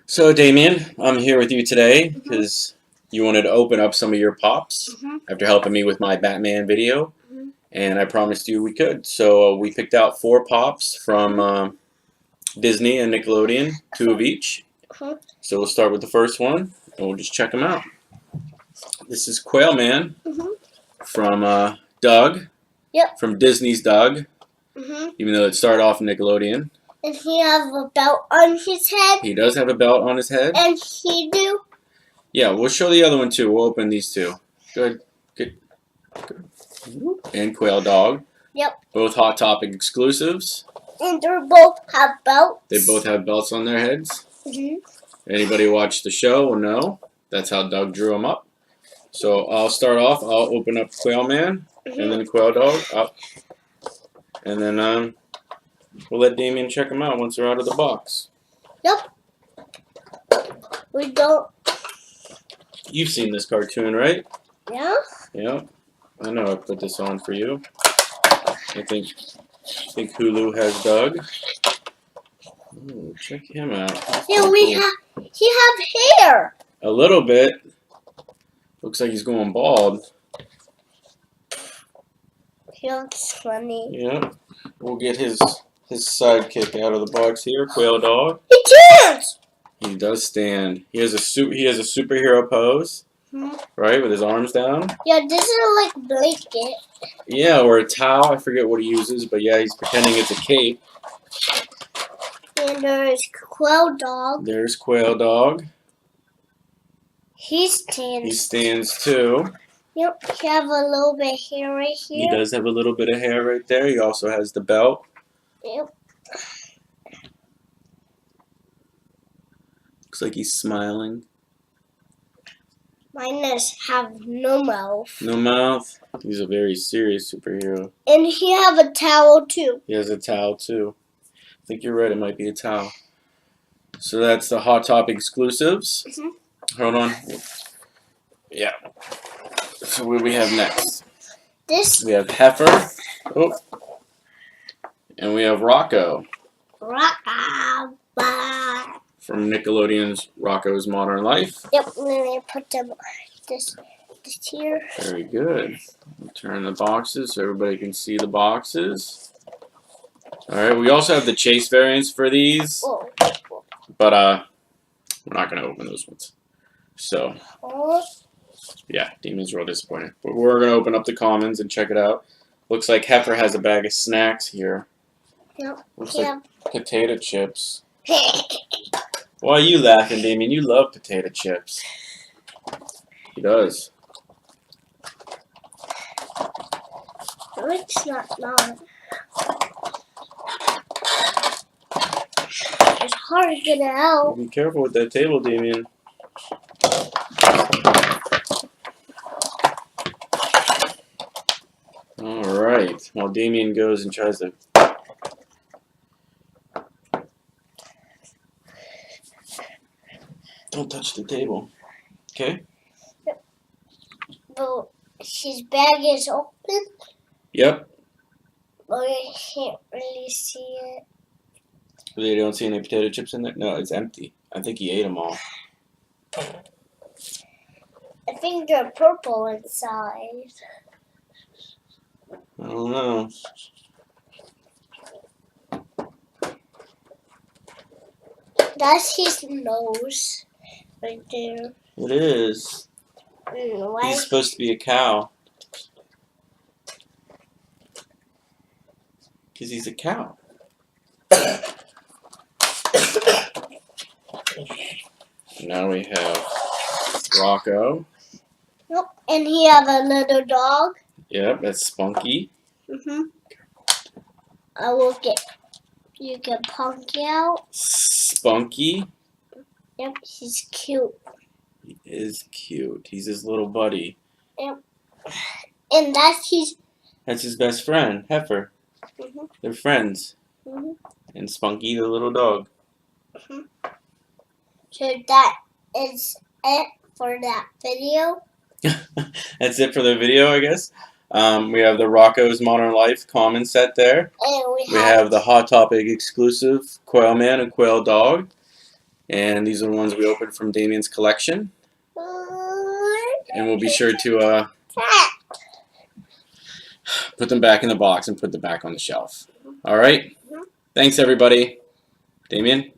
So, Damien, I'm here with you today because you wanted to open up some of your pops after helping me with my Batman video, and I promised you we could. So, we picked out 4 pops from Disney and Nickelodeon, 2 of each. So, we'll start with the first one, and we'll just check them out. This is Quail Man from Doug, from Disney's Doug, even though it started off in Nickelodeon. And he has a belt on his head. He does have a belt on his head. And he do. Yeah, we'll show the other one too. We'll open these two. Good. And Quail Dog. Yep. Both Hot Topic exclusives. And they both have belts. They both have belts on their heads. Anybody watch the show will know that's how Doug drew them up. So I'll start off. I'll open up Quail Man and then Quail Dog up. And then we'll let Damien check them out once they're out of the box. Yep. We don't. You've seen this cartoon, right? Yeah. Yeah. I know I put this on for you. I think Hulu has Doug. Ooh, check him out. Yeah, he have hair. A little bit. Looks like he's going bald. He looks funny. Yeah. We'll get his sidekick out of the box here, Quail Dog. He can't. He does stand. He has a superhero pose, right, with his arms down. Yeah, this is like blanket. Yeah, or a towel. I forget what he uses, but yeah, he's pretending it's a cape. And there's Quail Dog. There's Quail Dog. He stands. He stands too. Yep, he have a little bit of hair right here. He does have a little bit of hair right there. He also has the belt. Yep. Looks like he's smiling. Mine is have no mouth. No mouth. He's a very serious superhero. And he have a towel too. He has a towel too. I think you're right. It might be a towel. So that's the Hot Topic exclusives. Hold on. Yeah. So what do we have next? We have Heifer. Oh. And we have Rocco. Rocco. From Nickelodeon's Rocco's Modern Life. Yep, and then I put them this here. Very good. We'll turn the boxes so everybody can see the boxes. Alright, we also have the Chase variants for these. Whoa. But we're not going to open those ones. So, Oh. yeah, Demon's real disappointed. But we're going to open up the commons and check it out. Looks like Heifer has a bag of snacks here. Yep. Looks like potato chips. Why are you laughing, Damien? You love potato chips. He does. It's not. It's hard to get it out. Be careful with that table, Damien. Alright. While Damien goes and tries to... Don't touch the table. Okay? But his bag is open. Yep. But I can't really see it. You don't see any potato chips in there? No, it's empty. I think he ate them all. I think they're purple inside. I don't know. That's his nose right there. It is. Why? He's supposed to be a cow. Because he's a cow. Now we have Rocco. Yep. And he have a little dog. Yep, that's Spunky. I will get. You get Punky out. Spunky. Yep, he's cute. He is cute. He's his little buddy. Yep. And that's his best friend, Heifer. They're friends. And Spunky, the little dog. So that is it for that video. That's it for the video, I guess. We have the Rocco's Modern Life common set there. And we have the Hot Topic exclusive Quail Man and Quail Dog. And these are the ones we opened from Damien's collection. And we'll be sure to put them back in the box and put them back on the shelf. All right? Thanks, everybody. Damien?